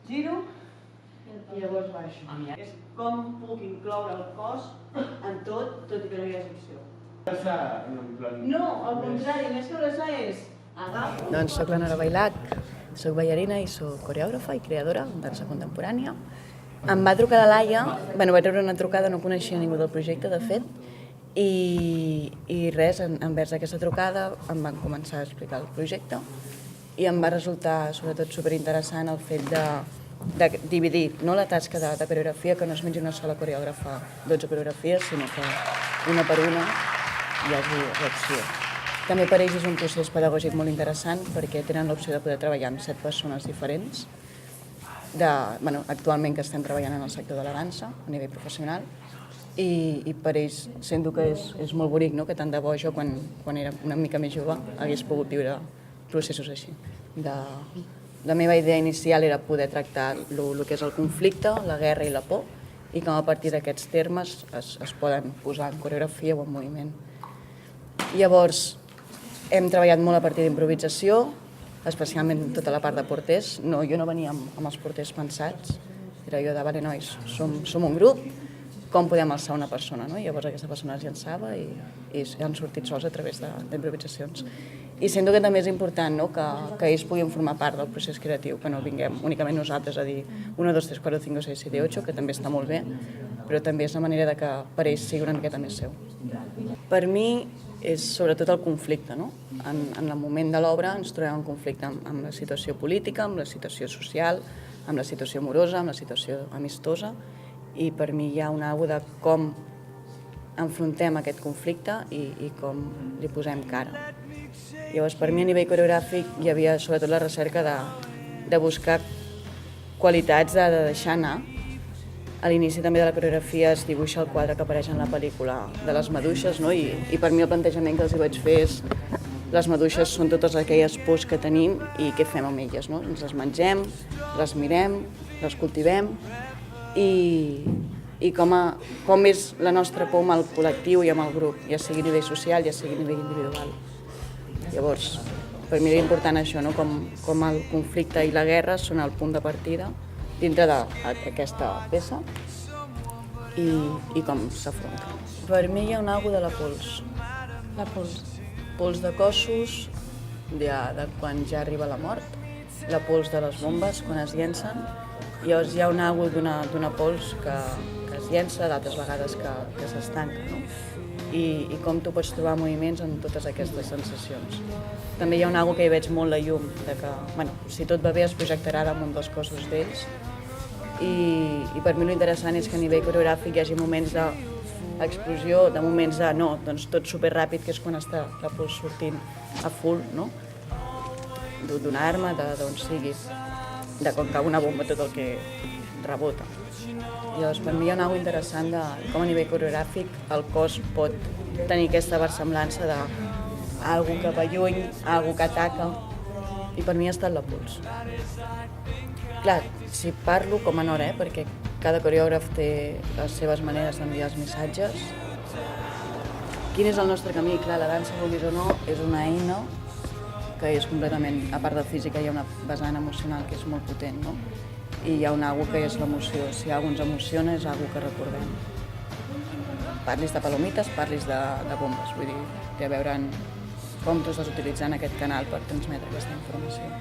giro i llavors baixo. És com puc incloure el cos en tot i que no hi hagi acció. No, al contrari, més que abraçar és agafo. Doncs soc la Nora Bailac, soc ballarina i soc coreògrafa i creadora de dansa contemporània. Em va trucar la Laia, vaig rebre una trucada, no coneixia ningú del projecte, de fet, i res, envers aquesta trucada em van començar a explicar el projecte i em va resultar sobretot superinteressant el fet de dividir no la tasca de coreografia, que no es mengi una sola coreògrafa 12 coreografies, sinó que una per una hi hagi l'acció. També per ells és un procés pedagògic molt interessant perquè tenen l'opció de poder treballar amb 7 persones diferents, actualment que estem treballant en el sector de la dansa a nivell professional, i per ells sento que és molt bonic, no? Que tant de bo jo quan era una mica més jove hagués pogut viure processos així. La meva idea inicial era poder tractar el que és el conflicte, la guerra i la por, i com a partir d'aquests termes es poden posar en coreografia o en moviment. Llavors, hem treballat molt a partir d'improvisació, especialment tota la part de porters. Jo no venia amb els porters pensats, era jo de, vale, nois, som un grup, com podem alçar una persona, no? Llavors aquesta persona es llançava i han sortit sols a través d'improvisacions. I sento que també és important, no? Que ells puguin formar part del procés creatiu, que no vinguem únicament nosaltres a dir 1, 2, 3, 4, 5, 6, 7, 8, que també està molt bé, però també és la manera de que per ells sigui una miqueta més seu. Per mi és sobretot el conflicte, no? En el moment de l'obra ens trobem en conflicte amb la situació política, amb la situació social, amb la situació amorosa, amb la situació amistosa, i per mi hi ha una de com enfrontem aquest conflicte i com li posem cara. Llavors, per mi a nivell coreogràfic hi havia sobretot la recerca de buscar qualitats de deixar anar. A l'inici també de la coreografia es dibuixa el quadre que apareix en la pel·lícula de les maduixes, no? I per mi el plantejament que els hi vaig fer és les maduixes són totes aquelles pors que tenim i què fem amb elles, no? Ens les mengem, les mirem, les cultivem i com és la nostra por amb el col·lectiu i amb el grup, ja sigui a nivell social, ja sigui a nivell individual. Llavors, per mi era important això, no? Com el conflicte i la guerra són el punt de partida dintre d'aquesta peça i com s'afronta. Per mi hi ha una cosa de la pols. La pols. Pols de cossos, de quan ja arriba la mort, la pols de les bombes quan es llencen. Llavors hi ha una cosa d'una pols que es llença, d'altres vegades que s'estanca, no? I com tu pots trobar moviments en totes aquestes sensacions. També hi ha una cosa que hi veig molt la llum, de que, si tot va bé es projectarà damunt dels cossos d'ells, i per mi l'interessant és que a nivell coreogràfic hi hagi moments d'explosió, de moments de no, doncs tot superràpid, que és quan està la pols sortint a full, no? D'una arma, d'on sigui, de quan cau una bomba tot el que rebota. Llavors, per mi hi ha una cosa interessant de com a nivell coreogràfic el cos pot tenir aquesta versemblança d'algú que va lluny, algú que ataca, i per mi ha estat la pols. Clar, si parlo com a Nora, perquè cada coreògraf té les seves maneres d'enviar els missatges. Quin és el nostre camí? Clar, la dansa, vulguis o no, és una eina que és completament, a part de física, hi ha una vessant emocional que és molt potent, no? I hi ha una cosa que és l'emoció. Si algú ens emociona és una cosa que recordem. Parlis de palomites, parlis de bombes, vull dir, té a veure com tu estàs utilitzant aquest canal per transmetre aquesta informació.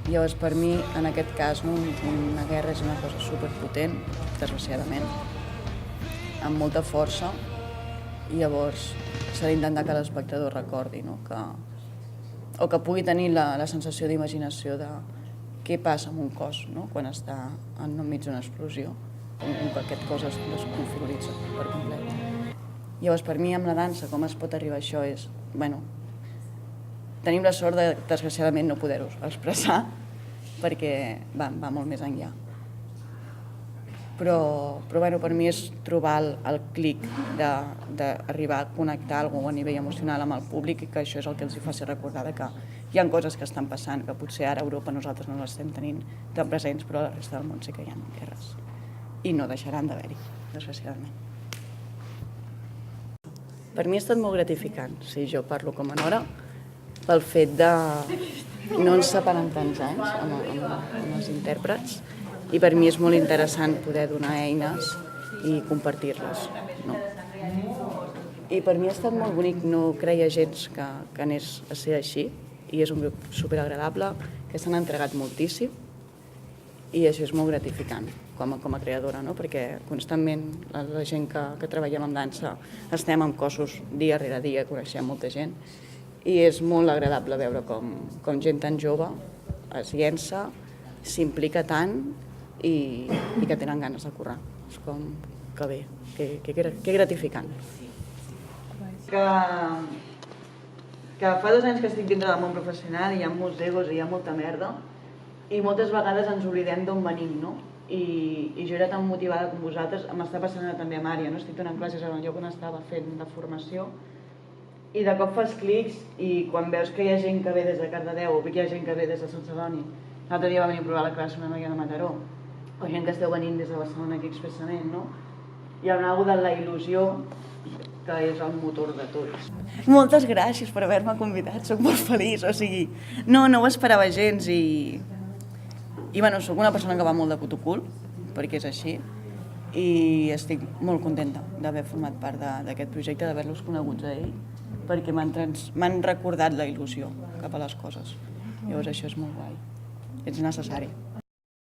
Llavors, per mi, en aquest cas, una guerra és una cosa superpotent, desgraciadament, amb molta força, i llavors s'ha d'intentar que l'espectador recordi, no? O que pugui tenir la sensació d'imaginació de què passa amb un cos, no? Quan està enmig d'una explosió, com que aquest cos es desconfiguritza per complet. Llavors, per mi, amb la dansa, com es pot arribar a això és, tenim la sort de, desgraciadament, no poder-ho expressar, perquè va molt més enllà. Però per mi és trobar el clic d'arribar a connectar alguna cosa a nivell emocional amb el públic, i que això és el que els faci recordar que hi ha coses que estan passant, que potser ara a Europa nosaltres no les estem tenint tan presents, però a la resta del món sí que hi ha guerres. I no deixaran d'haver-hi, desgraciadament. Per mi ha estat molt gratificant, si jo parlo com a Nora, pel fet no ens separen tants anys amb els intèrprets i per mi és molt interessant poder donar eines i compartir-les. No? I per mi ha estat molt bonic, no creia gens que anés a ser així i és un grup superagradable, que s'han entregat moltíssim i això és molt gratificant com a creadora, no? Perquè constantment la gent que treballem en dansa estem en cossos dia rere dia, coneixem molta gent i és molt agradable veure com gent tan jove es llença, s'implica tant i que tenen ganes de currar. És com que bé, que gratificant. Que fa 2 anys que estic dintre del món professional i hi ha molts egos i hi ha molta merda i moltes vegades ens oblidem d'on venim, no? I jo era tan motivada com vosaltres, m'està passant també a Mària, no? Estic donant classes en el lloc on estava fent la formació i de cop fas clics i quan veus que hi ha gent que ve des de Cardedeu o que hi ha gent que ve des de Sant Celoni, l'altre dia va venir a provar la classe una noia de Mataró, o gent que esteu venint des de Barcelona aquí expressament, no? Hi ha alguna cosa de la il·lusió que és el motor de tots. Moltes gràcies per haver-me convidat, soc molt feliç, o sigui, no ho esperava gens i bueno, soc una persona que va molt de cotocul, perquè és així, i estic molt contenta d'haver format part d'aquest projecte, d'haver-los coneguts a ell, perquè m'han recordat la il·lusió cap a les coses. Llavors això és molt guai, és necessari.